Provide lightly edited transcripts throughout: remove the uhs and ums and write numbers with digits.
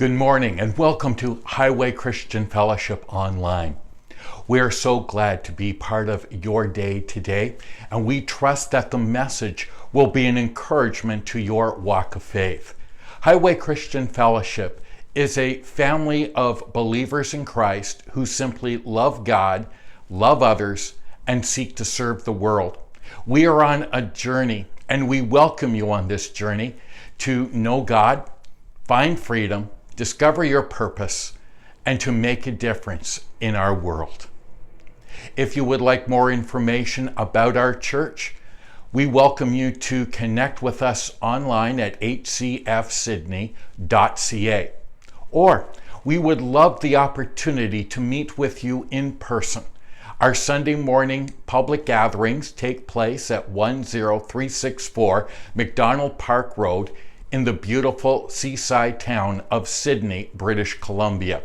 Good morning and welcome to Highway Christian Fellowship Online. We are so glad to be part of your day today, and we trust that the message will be an encouragement to your walk of faith. Highway Christian Fellowship is a family of believers in Christ who simply love God, love others, and seek to serve the world. We are on a journey, and we welcome you on this journey to know God, find freedom, discover your purpose, and to make a difference in our world. If you would like more information about our church, we welcome you to connect with us online at hcfsydney.ca. Or we would love the opportunity to meet with you in person. Our Sunday morning public gatherings take place at 10364 McDonald Park Road in the beautiful seaside town of Sydney, British Columbia.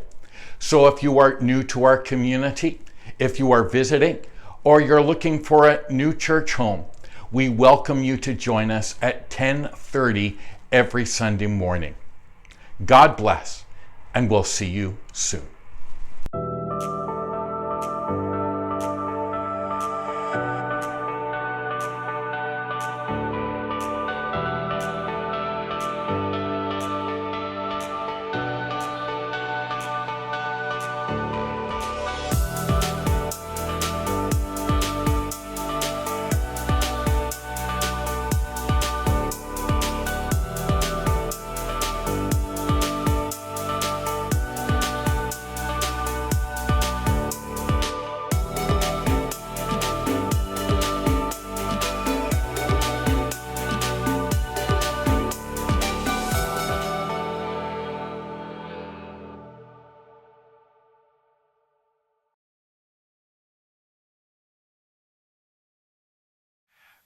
So if you are new to our community, if you are visiting, or you're looking for a new church home, we welcome you to join us at 10:30 every Sunday morning. God bless, and we'll see you soon.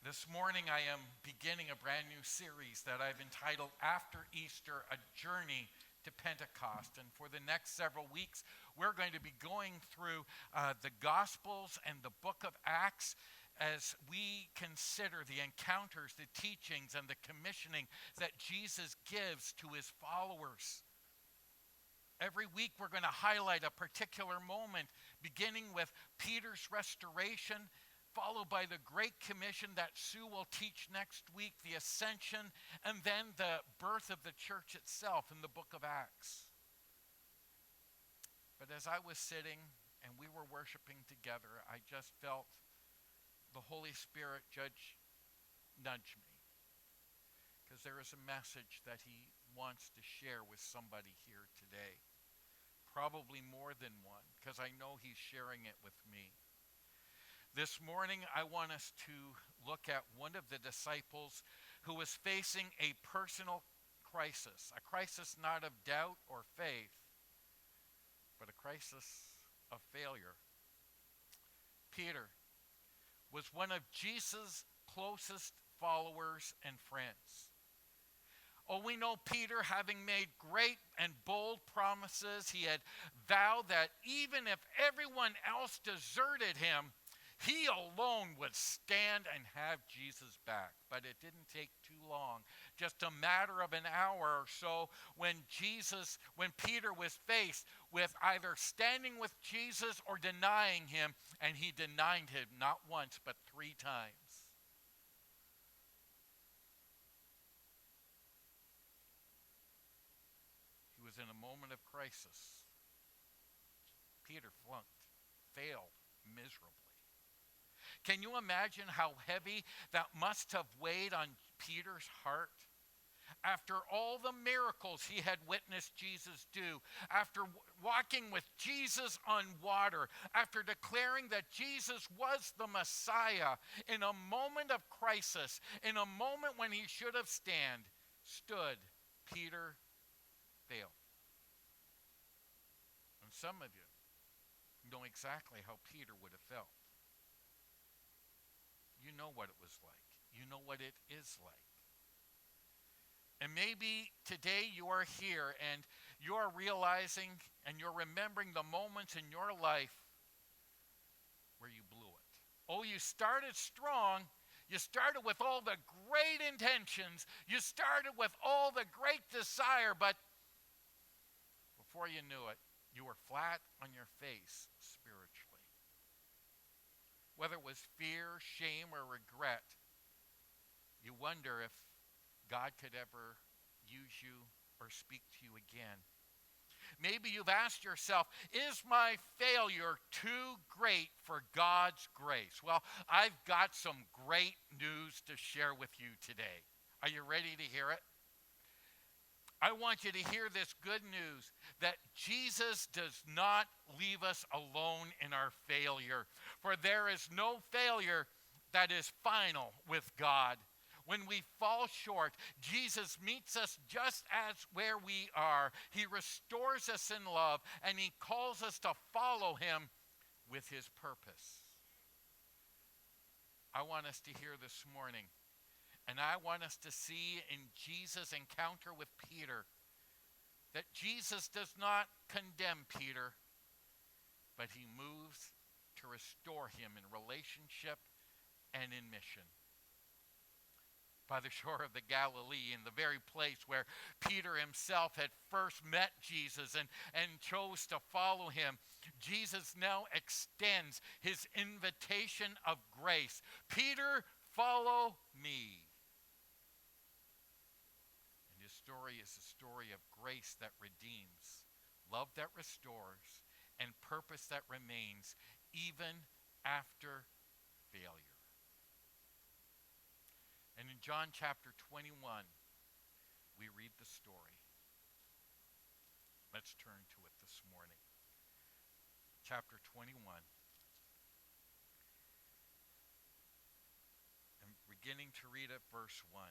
This morning I am beginning a brand new series that I've entitled After Easter, A Journey to Pentecost. And for the next several weeks, we're going to be going through the Gospels and the book of Acts as we consider the encounters, the teachings, and the commissioning that Jesus gives to his followers. Every week we're going to highlight a particular moment, beginning with Peter's restoration, followed by the Great Commission that Sue will teach next week, the Ascension, and then the birth of the church itself in the book of Acts. But as I was sitting and we were worshiping together, I just felt the Holy Spirit nudge me, because there is a message that he wants to share with somebody here today. Probably more than one, because I know he's sharing it with me. This morning, I want us to look at one of the disciples who was facing a personal crisis, a crisis not of doubt or faith, but a crisis of failure. Peter was one of Jesus' closest followers and friends. Oh, we know Peter, having made great and bold promises, he had vowed that even if everyone else deserted him, he alone would stand and have Jesus back. But it didn't take too long, just a matter of an hour or so, when Peter was faced with either standing with Jesus or denying him, and he denied him not once but 3 times. He was in a moment of crisis. Peter failed miserably. Can you imagine how heavy that must have weighed on Peter's heart? After all the miracles he had witnessed Jesus do, after walking with Jesus on water, after declaring that Jesus was the Messiah, in a moment of crisis, in a moment when he should have stood, Peter failed. And some of you know exactly how Peter would have felt. You know what it was like. You know what it is like. And maybe today you are here and you are realizing and you're remembering the moments in your life where you blew it. Oh, you started strong. You started with all the great intentions. You started with all the great desire, but before you knew it, you were flat on your face spiritually. Whether it was fear, shame, or regret, you wonder if God could ever use you or speak to you again. Maybe you've asked yourself, is my failure too great for God's grace? Well, I've got some great news to share with you today. Are you ready to hear it? I want you to hear this good news that Jesus does not leave us alone in our failure. For there is no failure that is final with God. When we fall short, Jesus meets us just as where we are. He restores us in love, and he calls us to follow him with his purpose. I want us to hear this morning, and I want us to see in Jesus' encounter with Peter that Jesus does not condemn Peter, but he moves to restore him in relationship and in mission. By the shore of the Galilee, in the very place where Peter himself had first met Jesus and chose to follow him, Jesus now extends his invitation of grace. Peter, follow me. And his story is a story of grace that redeems, love that restores, and purpose that remains even after failure. And in John chapter 21, we read the story. Let's turn to it this morning. Chapter 21. I'm beginning to read at verse 1.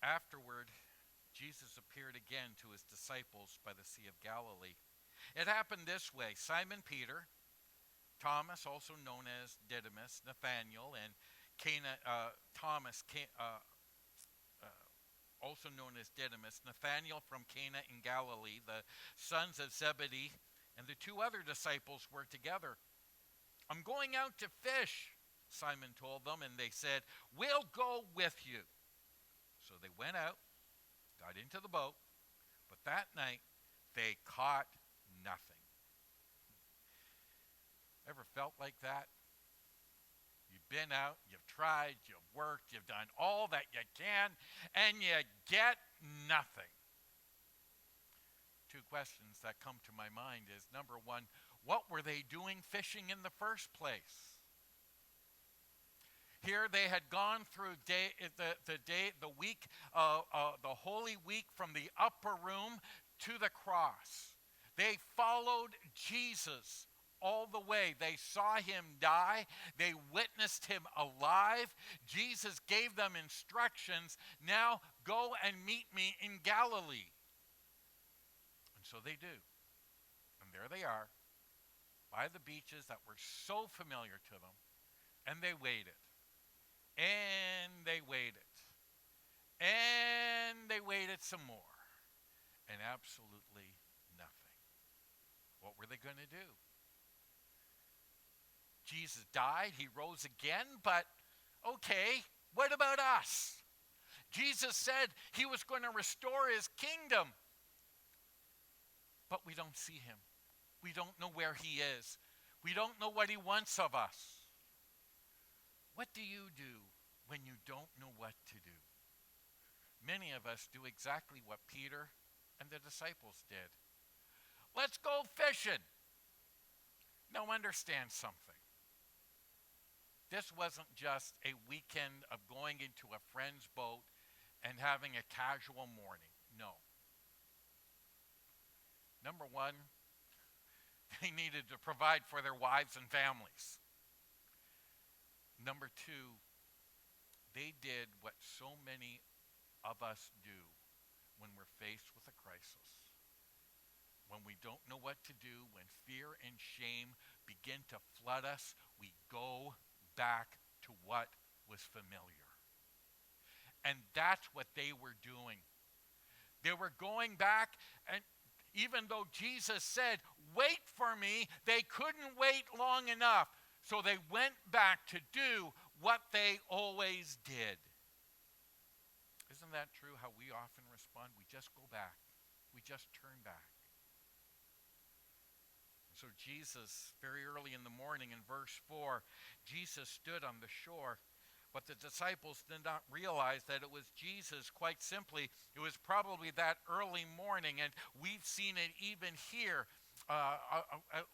Afterward, Jesus appeared again to his disciples by the Sea of Galilee. It happened this way. Simon Peter, Thomas, also known as Didymus, Nathanael, and Thomas, also known as Didymus, Nathanael from Cana in Galilee, the sons of Zebedee, and the two other disciples were together. I'm going out to fish, Simon told them, and they said, we'll go with you. So they went out, got into the boat, but that night they caught nothing. Ever felt like that? You've been out, you've tried, you've worked, you've done all that you can, and you get nothing. Two questions that come to my mind is, number one, what were they doing fishing in the first place? Here they had gone through the Holy Week from the upper room to the cross. They followed Jesus all the way. They saw him die. They witnessed him alive. Jesus gave them instructions. Now go and meet me in Galilee. And so they do. And there they are by the beaches that were so familiar to them. And they waited. And they waited. And they waited some more. And absolutely nothing. What were they going to do? Jesus died, he rose again, but okay, what about us? Jesus said he was going to restore his kingdom, but we don't see him. We don't know where he is. We don't know what he wants of us. What do you do when you don't know what to do? Many of us do exactly what Peter and the disciples did. Let's go fishing. Now understand something. This wasn't just a weekend of going into a friend's boat and having a casual morning. No. Number one, they needed to provide for their wives and families. Number two, they did what so many of us do when we're faced with a crisis. When we don't know what to do, when fear and shame begin to flood us, we go back to what was familiar. And that's what they were doing. They were going back, and even though Jesus said, wait for me, they couldn't wait long enough. So they went back to do what they always did. Isn't that true how we often respond just go back. We just turn back. So Jesus, very early in the morning in verse 4, Jesus stood on the shore, but the disciples did not realize that it was Jesus. Quite simply, it was probably that early morning, and we've seen it even here,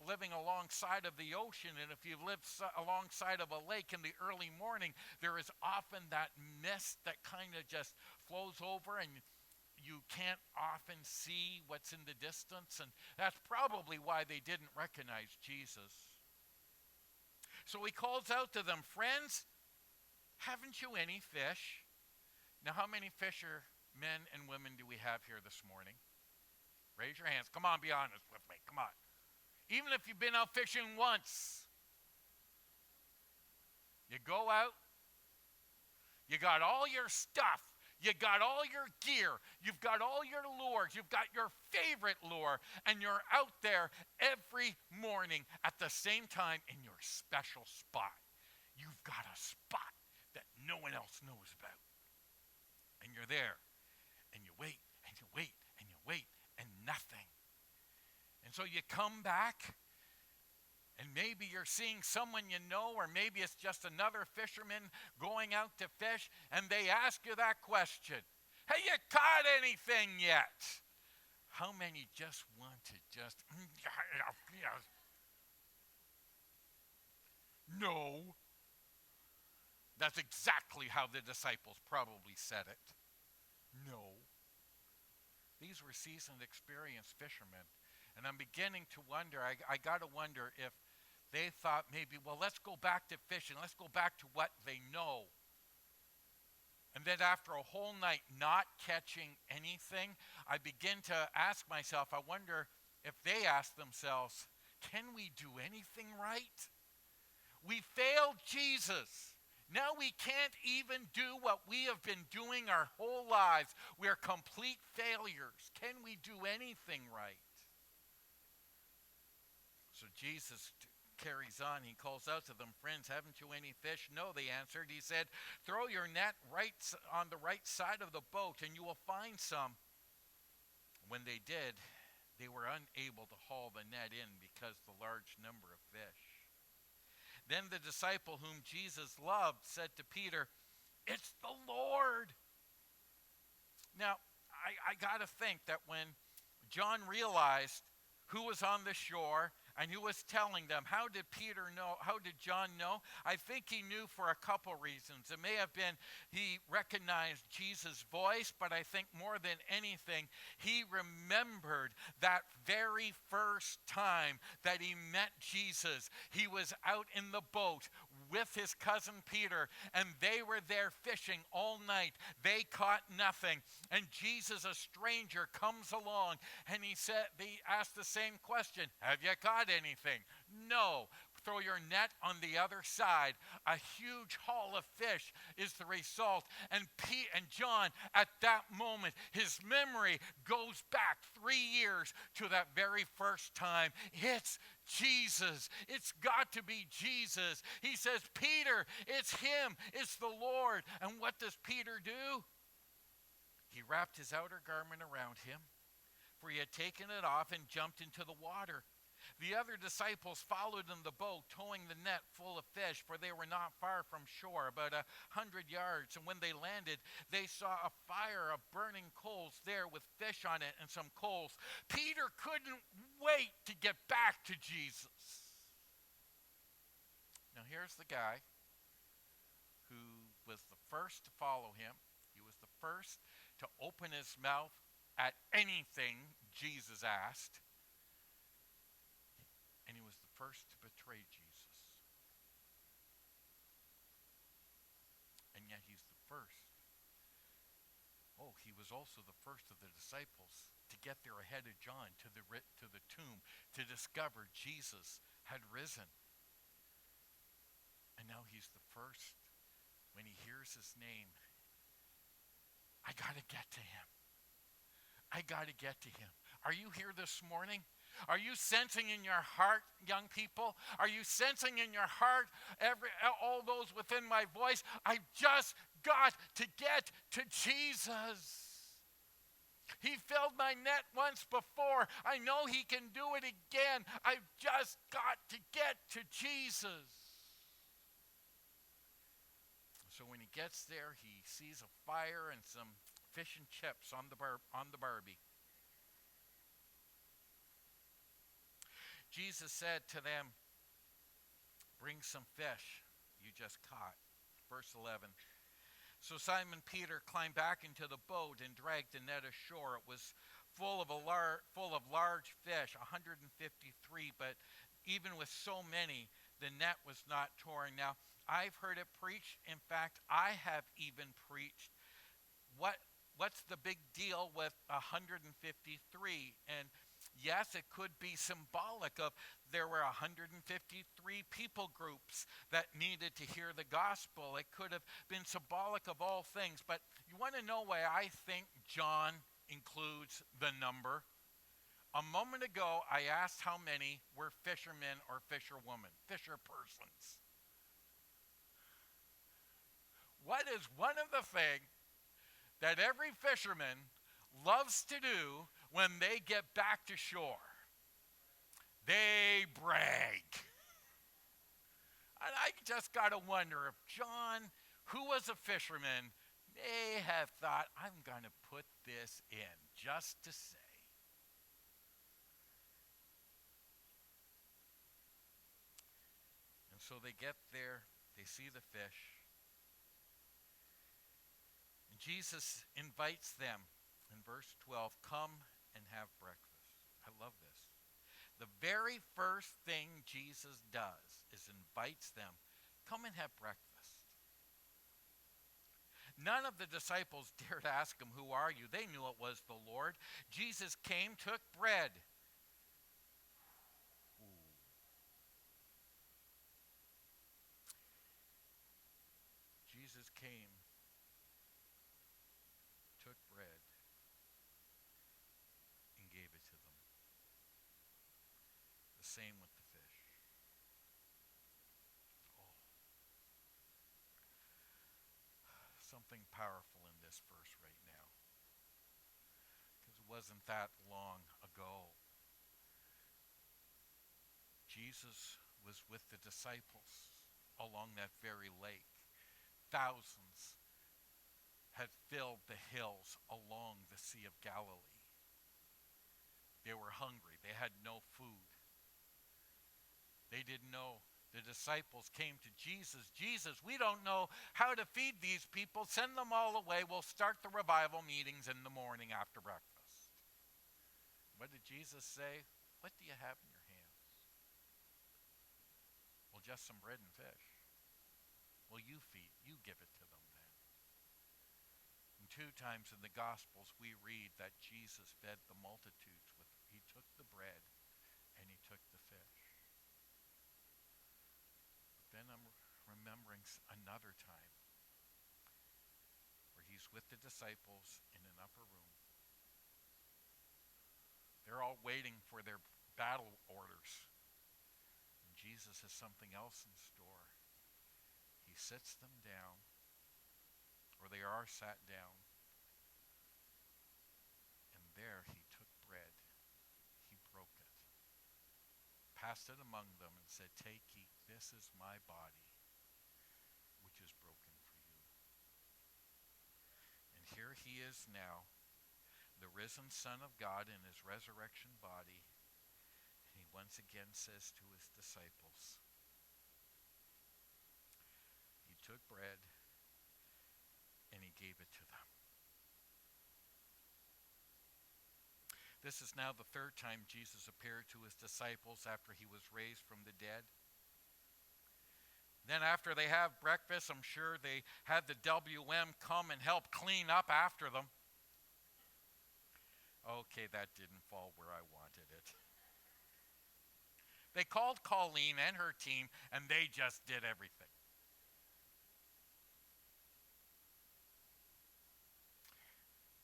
living alongside of the ocean. And if you've lived alongside of a lake in the early morning, there is often that mist that kind of just flows over, and you can't often see what's in the distance, and that's probably why they didn't recognize Jesus. So he calls out to them, "Friends, haven't you any fish?" Now, how many fishermen and women do we have here this morning? Raise your hands. Come on, be honest with me. Come on. Even if you've been out fishing once, you go out, you got all your stuff. You got all your gear. You've got all your lures. You've got your favorite lure. And you're out there every morning at the same time in your special spot. You've got a spot that no one else knows about. And you're there. And you wait, and you wait, and you wait, and nothing. And so you come back, and maybe you're seeing someone you know, or maybe it's just another fisherman going out to fish, and they ask you that question, "Have you caught anything yet?" How many just want to just, no. That's exactly how the disciples probably said it. No. These were seasoned, experienced fishermen. And I'm beginning to wonder, I got to wonder if they thought maybe, well, let's go back to fishing. Let's go back to what they know. And then after a whole night not catching anything, I begin to ask myself, I wonder if they ask themselves, can we do anything right? We failed Jesus. Now we can't even do what we have been doing our whole lives. We're complete failures. Can we do anything right? So Jesus carries on. He calls out to them, "Friends, haven't you any fish?" "No," they answered. He said, "Throw your net right on the right side of the boat, and you will find some." When they did, they were unable to haul the net in because of the large number of fish. Then the disciple whom Jesus loved said to Peter, "It's the Lord." Now, I got to think that when John realized who was on the shore and who was telling them, how did Peter know? How did John know? I think he knew for a couple reasons. It may have been he recognized Jesus' voice, but I think more than anything, he remembered that very first time that he met Jesus. He was out in the boat with his cousin Peter, and they were there fishing all night. They caught nothing. And Jesus, a stranger, comes along, and they asked the same question, "Have you caught anything?" "No." "Throw your net on the other side." A huge haul of fish is the result. And John, at that moment, his memory goes back 3 years to that very first time. It's Jesus. It's got to be Jesus. He says, "Peter, it's him. It's the Lord." And what does Peter do? He wrapped his outer garment around him, for he had taken it off, and jumped into the water. The other disciples followed in the boat, towing the net full of fish, for they were not far from shore, about 100 yards. And when they landed, they saw a fire of burning coals there with fish on it and some coals. Peter couldn't wait to get back to Jesus. Now here's the guy who was the first to follow him. He was the first to open his mouth at anything Jesus asked. And he was the first to betray Jesus. And yet he's the first. Oh, he was also the first of the disciples to get there ahead of John to the tomb to discover Jesus had risen. And now he's the first. When he hears his name, I got to get to him. I got to get to him. Are you here this morning? Are you sensing in your heart, young people? Are you sensing in your heart, all those within my voice? I just got to get to Jesus. He filled my net once before. I know he can do it again. I've just got to get to Jesus. So when he gets there, he sees a fire and some fish and chips on the Barbie. Jesus said to them, "Bring some fish you just caught." Verse 11. So Simon Peter climbed back into the boat and dragged the net ashore. It was full of large fish, 153, but even with so many, the net was not torn. Now, I've heard it preached. In fact, I have even preached. What's the big deal with 153? And yes, it could be symbolic of there were 153 people groups that needed to hear the gospel. It could have been symbolic of all things. But you want to know why I think John includes the number? A moment ago, I asked how many were fishermen or fisherwomen, fisher persons. What is one of the things that every fisherman loves to do when they get back to shore? They brag. And I just got to wonder if John, who was a fisherman, may have thought, I'm going to put this in just to say. And so they get there, they see the fish. And Jesus invites them in verse 12, come and have breakfast. I love this. The very first thing Jesus does is invites them, come and have breakfast. None of the disciples dared ask him, who are you? They knew it was the Lord. Jesus came, took bread. Jesus came, took bread, and gave it to them. The same with the fish. Oh. Something powerful in this verse right now. Because it wasn't that long ago. Jesus was with the disciples along that very lake. Thousands had filled the hills along the Sea of Galilee. They were hungry. They had no food. They didn't know. The disciples came to Jesus. Jesus, we don't know how to feed these people. Send them all away. We'll start the revival meetings in the morning after breakfast. What did Jesus say? What do you have in your hands? Well, just some bread and fish. Well, you give it to them then. And 2 times in the Gospels we read that Jesus fed the multitudes with, he took the bread and he took the fish. But then I'm remembering another time where he's with the disciples in an upper room. They're all waiting for their battle orders. And Jesus has something else in store. He sits them down, or they are sat down, and there he took bread, he broke it, passed it among them, and said, take, eat, this is my body, which is broken for you. And here he is now, the risen Son of God in his resurrection body, and he once again says to his disciples, took bread and he gave it to them. This is now the 3rd time Jesus appeared to his disciples after he was raised from the dead. Then after they have breakfast, I'm sure they had the WM come and help clean up after them. Okay, that didn't fall where I wanted it. They called Colleen and her team and they just did everything.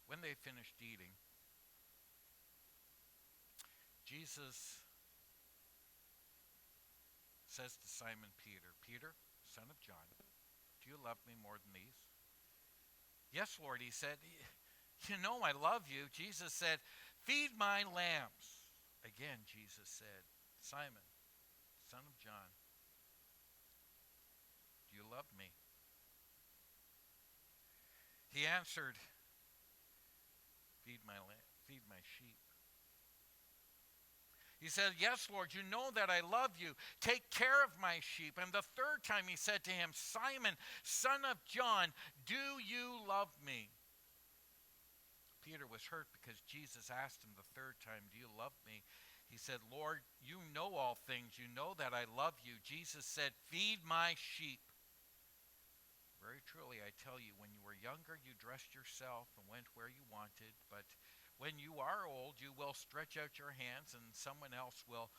When they finished eating, Jesus says to Simon Peter, Peter, son of John, do you love me more than these? Yes, Lord, he said. You know I love you. Jesus said, feed my lambs. Again, Jesus said, Simon, son of John, do you love me? He answered, feed my sheep. He said, yes, Lord, you know that I love you. Take care of my sheep. And the third time he said to him, Simon, son of John, do you love me? Peter was hurt because Jesus asked him the third time, do you love me? He said, Lord, you know all things. You know that I love you. Jesus said, feed my sheep. Very truly, I tell you, when you were younger, you dressed yourself and went where you wanted. But when you are old, you will stretch out your hands and someone else will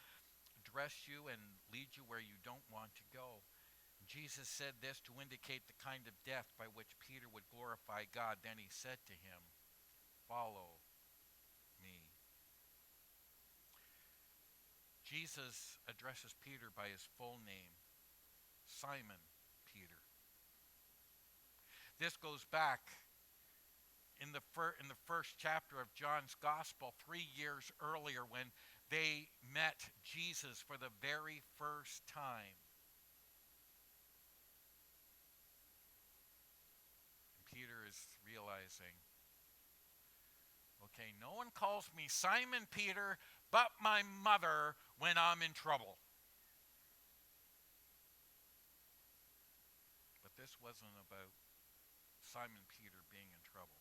dress you and lead you where you don't want to go. Jesus said this to indicate the kind of death by which Peter would glorify God. Then he said to him, follow me. Jesus addresses Peter by his full name, Simon Peter. This goes back in the first chapter of John's Gospel 3 years earlier when they met Jesus for the very first time. And Peter is realizing, okay, no one calls me Simon Peter but my mother when I'm in trouble. But this wasn't about Simon Peter being in trouble.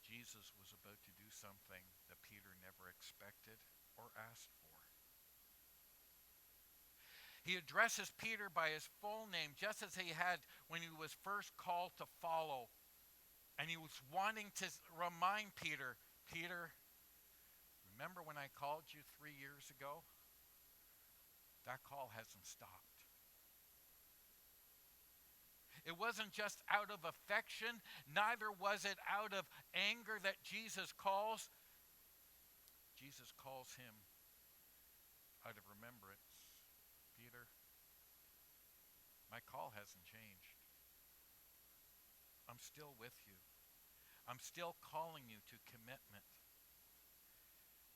Jesus was about to do something that Peter never expected or asked for. He addresses Peter by his full name, just as he had when he was first called to follow. And he was wanting to remind Peter, Peter, remember when I called you 3 years ago? That call hasn't stopped. It wasn't just out of affection, neither was it out of anger that Jesus calls. Jesus calls him out of remembrance. Peter, my call hasn't changed. I'm still with you. I'm still calling you to commitment.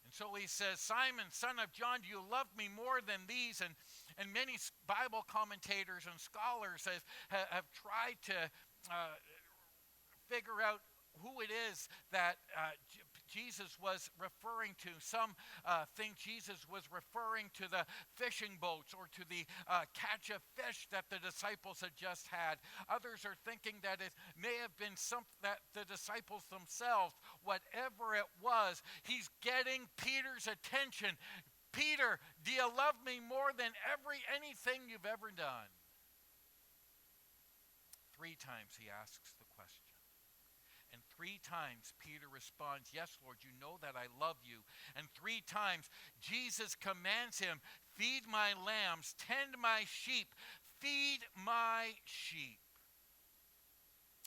And so he says, Simon, son of John, do you love me more than these? And many Bible commentators and scholars have tried to figure out who it is that Jesus was referring to. Some think Jesus was referring to the fishing boats or to the catch of fish that the disciples had just had. Others are thinking that it may have been something that the disciples themselves, whatever it was, he's getting Peter's attention. Peter, do you love me more than anything you've ever done? 3 times he asks the question. And 3 times Peter responds, yes, Lord, you know that I love you. And 3 times Jesus commands him, feed my lambs, tend my sheep, feed my sheep.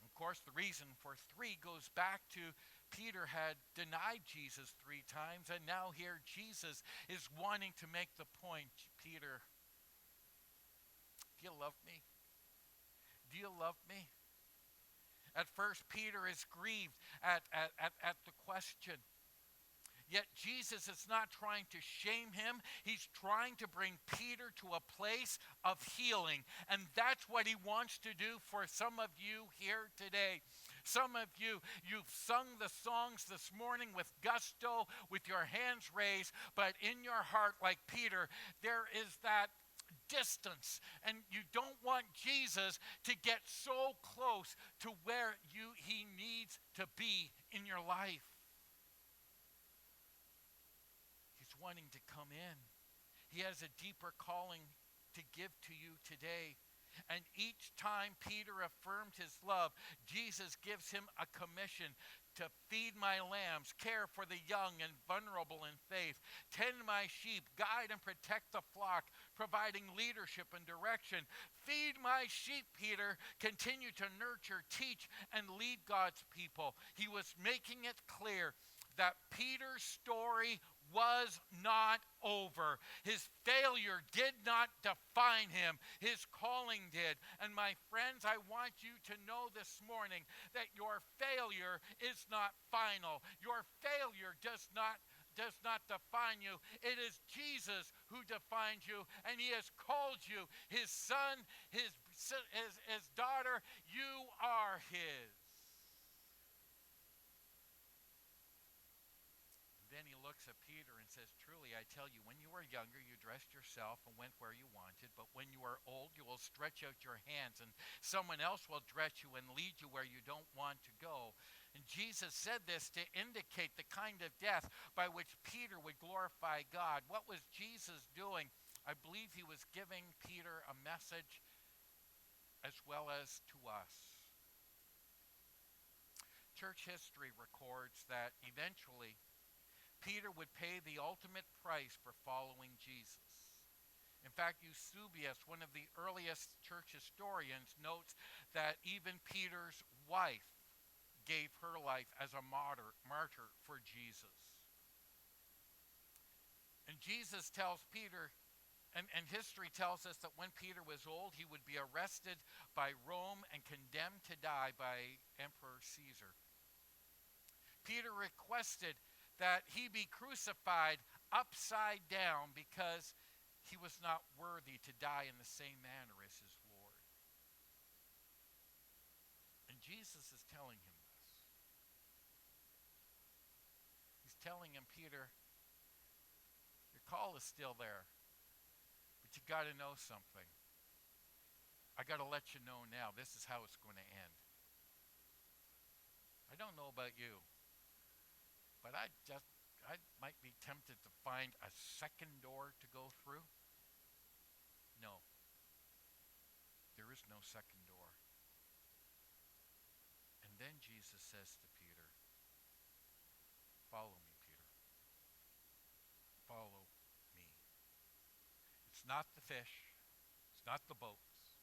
Of course, the reason for 3 goes back to Peter had denied Jesus 3 times, and now here Jesus is wanting to make the point, Peter, do you love me? Do you love me? At first, Peter is grieved at the question. Yet Jesus is not trying to shame him. He's trying to bring Peter to a place of healing. And that's what he wants to do for some of you here today. Some of you, you've sung the songs this morning with gusto, with your hands raised, but in your heart, like Peter, there is that distance, and you don't want Jesus to get so close to where he needs to be in your life. He's wanting to come in. He has a deeper calling to give to you today. And each time Peter affirmed his love, Jesus gives him a commission to feed my lambs, care for the young and vulnerable in faith, tend my sheep, guide and protect the flock, providing leadership and direction. Feed my sheep, Peter. Continue to nurture, teach, and lead God's people. He was making it clear that Peter's story was not over. His failure did not define him. His calling did. And my friends, I want you to know this morning that your failure is not final. Your failure does not define you. It is Jesus who defines you, and he has called you his son, his daughter. You are his. Then he looks at Peter and says, truly, I tell you, when you were younger, you dressed yourself and went where you wanted. But when you are old, you will stretch out your hands, and someone else will dress you and lead you where you don't want to go. And Jesus said this to indicate the kind of death by which Peter would glorify God. What was Jesus doing? I believe he was giving Peter a message as well as to us. Church history records that eventually Peter would pay the ultimate price for following Jesus. In fact, Eusebius, one of the earliest church historians, notes that even Peter's wife gave her life as a martyr for Jesus. And Jesus tells Peter, and history tells us that when Peter was old, he would be arrested by Rome and condemned to die by Emperor Caesar. Peter requested that he be crucified upside down because he was not worthy to die in the same manner as his Lord. And Jesus is telling him this. He's telling him, Peter, your call is still there, but you got to know something. I got to let you know now, this is how it's going to end. I don't know about you, but I might be tempted to find a second door to go through. No. There is no second door. And then Jesus says to Peter, follow me, Peter. Follow me. It's not the fish. It's not the boats.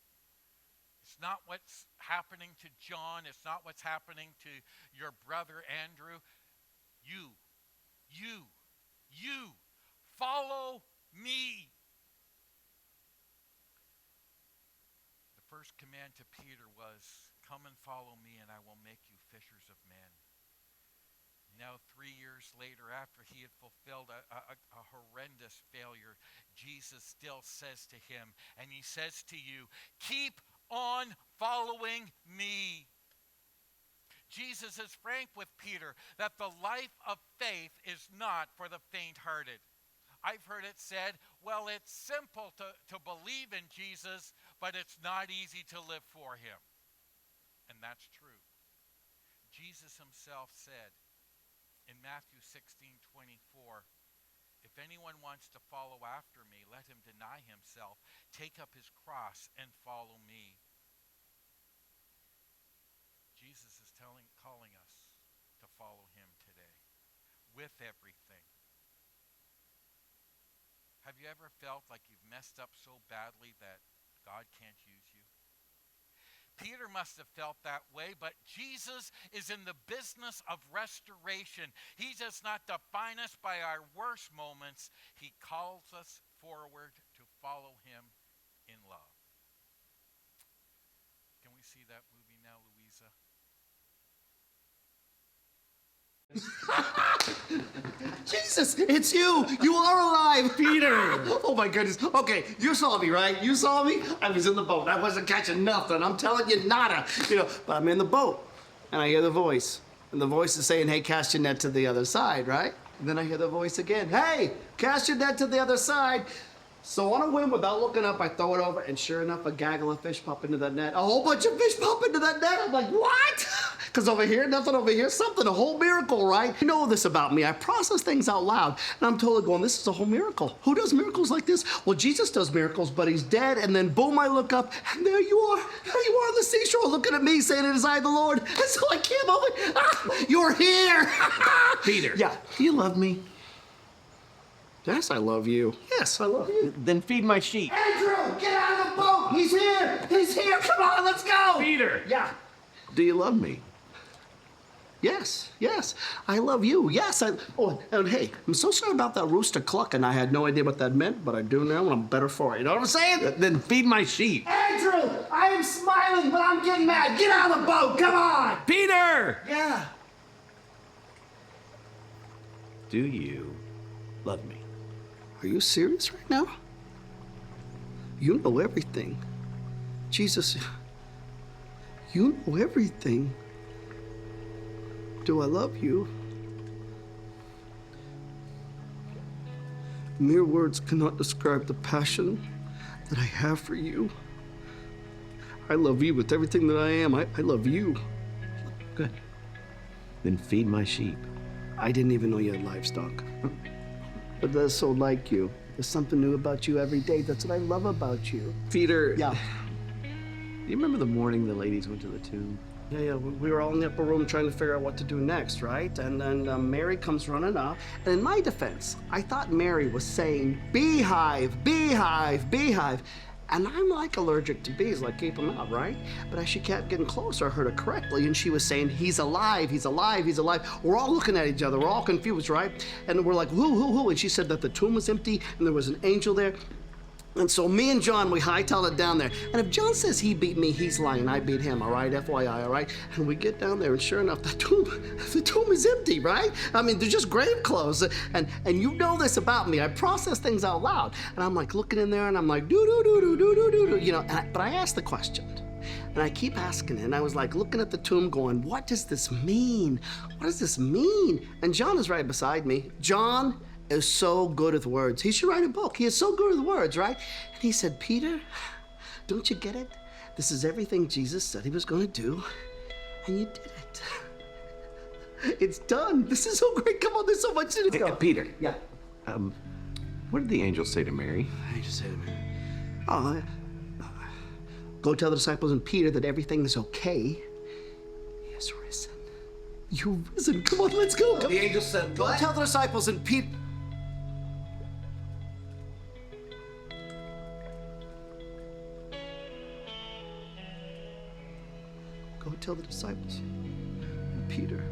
It's not what's happening to John. It's not what's happening to your brother Andrew. You, follow me. The first command to Peter was, come and follow me, and I will make you fishers of men. Now, 3 years later, after he had fulfilled a horrendous failure, Jesus still says to him, and he says to you, keep on following me. Jesus is frank with Peter that the life of faith is not for the faint-hearted. I've heard it said, well, it's simple to believe in Jesus, but it's not easy to live for him. And that's true. Jesus himself said in Matthew 16:24, if anyone wants to follow after me, let him deny himself, take up his cross, and follow me. Jesus is calling us to follow him today with everything. Have you ever felt like you've messed up so badly that God can't use you? Peter must have felt that way, but Jesus is in the business of restoration. He does not define us by our worst moments. He calls us forward to follow him in love. Can we see that movie now, Louisa? Jesus, it's you. You are alive, Peter. Oh, my goodness. Okay, you saw me, right? You saw me? I was in the boat. I wasn't catching nothing. I'm telling you, nada. But I'm in the boat, and I hear the voice. And the voice is saying, hey, cast your net to the other side, right? And then I hear the voice again. Hey, cast your net to the other side. So on a whim, without looking up, I throw it over, and sure enough, a gaggle of fish pop into that net. A whole bunch of fish pop into that net. I'm like, what? Because over here, nothing over here, something, a whole miracle, right? You know this about me. I process things out loud, and I'm totally going, this is a whole miracle. Who does miracles like this? Well, Jesus does miracles, but he's dead, and then boom, I look up, and there you are. There you are on the seashore looking at me, saying, it is I, the Lord. And so I can't believe, you're here. Peter. Yeah, do you love me? Yes, I love you. Yes, I love you. Then feed my sheep. Andrew, get out of the boat! He's here! He's here! Come on, let's go! Peter! Yeah. Do you love me? Yes, yes. I love you. Yes. Oh, and hey, I'm so sorry about that rooster clucking. I had no idea what that meant, but I do now, and I'm better for it. You know what I'm saying? Then feed my sheep. Andrew, I am smiling, but I'm getting mad. Get out of the boat. Come on. Peter! Yeah. Do you love me? Are you serious right now? You know everything. Jesus, you know everything. Do I love you? Mere words cannot describe the passion that I have for you. I love you with everything that I am. I love you. Good. Then feed my sheep. I didn't even know you had livestock. But that's so like you. There's something new about you every day. That's what I love about you. Peter. Yeah. Do you remember the morning the ladies went to the tomb? Yeah, we were all in the upper room trying to figure out what to do next, right? And then Mary comes running up. And in my defense, I thought Mary was saying, beehive, beehive, beehive. And I'm like allergic to bees, like keep them out, right? But as she kept getting closer, I heard her correctly, and she was saying, he's alive, he's alive, he's alive. We're all looking at each other, we're all confused, right? And we're like, who? And she said that the tomb was empty, and there was an angel there. And so me and John, we hightailed it down there. And if John says he beat me, he's lying. I beat him, all right? FYI, all right? And we get down there, and sure enough, the tomb is empty, right? I mean, they're just grave clothes. And you know this about me. I process things out loud. And I'm like looking in there, and I'm like, do, you know. But I asked the question. And I keep asking it. And I was like looking at the tomb going, what does this mean? What does this mean? And John is right beside me. John is so good with words. He should write a book. He is so good with words, right? And he said, Peter, don't you get it? This is everything Jesus said he was going to do, and you did it. It's done. This is so great. Come on, there's so much to Hey, go. Peter. Yeah. What did the angel say to Mary? I just said, go tell the disciples and Peter that everything is okay. He has risen. You've risen. Come on, let's go. The angel said, Go tell the disciples and Peter. Go tell the disciples and Peter.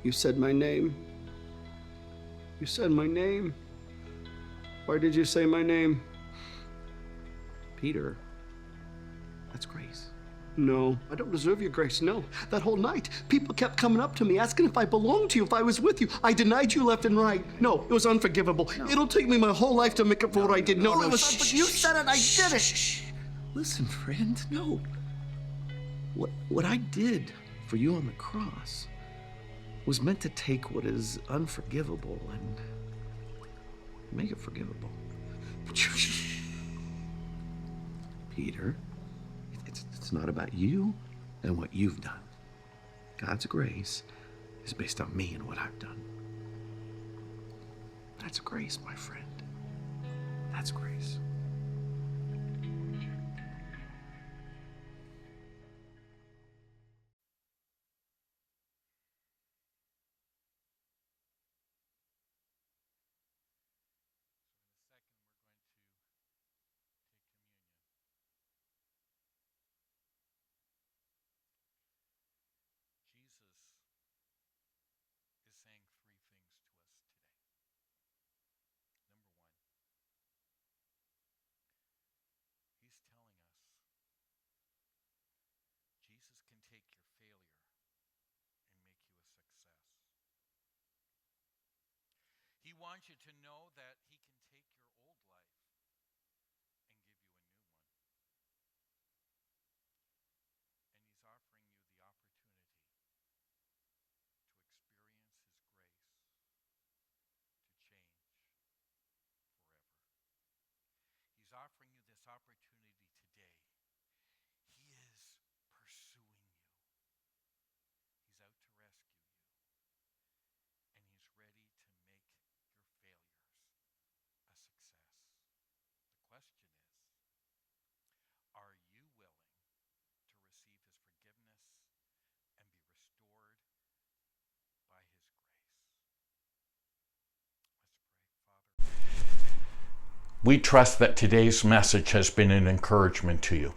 You said my name. You said my name. Why did you say my name? Peter, that's grace. No, I don't deserve your grace, no. That whole night, people kept coming up to me asking if I belonged to you, if I was with you. I denied you left and right. No, it was unforgivable. No. It'll take me my whole life to make up for what I did. No, it was but you said it, I did it. Listen, friend, no. What I did for you on the cross was meant to take what is unforgivable and make it forgivable. Peter, it's not about you and what you've done. God's grace is based on me and what I've done. That's grace, my friend. That's grace. Jesus is saying three things to us today. Number one, he's telling us Jesus can take your failure and make you a success. He wants you to know that he can take your old life and give you a new one. And he's offering you the opportunity to experience his grace to change forever. He's offering you this opportunity today. He is pursuing you. He's out to rescue you. And he's ready to make your failures a success. The question is, are you willing to receive his forgiveness and be restored by his grace? Let's pray. Father, we trust that today's message has been an encouragement to you.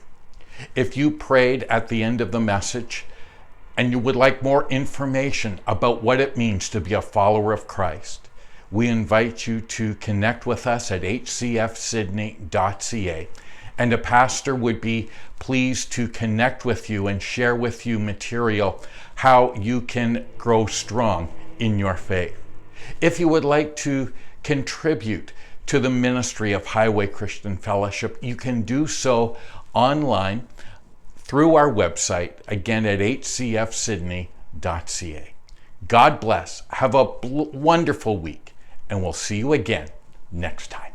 If you prayed at the end of the message and you would like more information about what it means to be a follower of Christ, we invite you to connect with us at hcfsydney.ca, and a pastor would be pleased to connect with you and share with you material how you can grow strong in your faith. If you would like to contribute to the ministry of Highway Christian Fellowship, you can do so online through our website, again at hcfsydney.ca. God bless. Have a wonderful week, and we'll see you again next time.